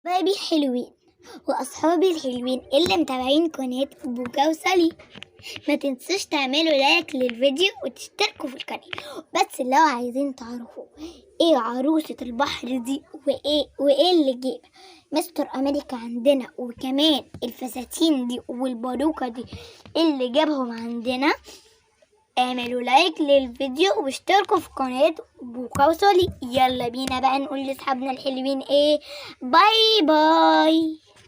حبايبي الحلوين واصحابي الحلوين اللي متابعين قناة بوكا وسالي، ما تنسوش تعملوا لايك للفيديو وتشتركوا في القناة. بس لو عايزين تعرفوا ايه عروسة البحر دي وايه اللي جاب مستر امريكا عندنا، وكمان الفساتين دي والباروكة دي اللي جابهم عندنا، اعملوا لايك للفيديو واشتركوا في قناة بوكا وسالي. يلا بينا بقى نقول لاصحابنا الحلوين ايه، باي باي.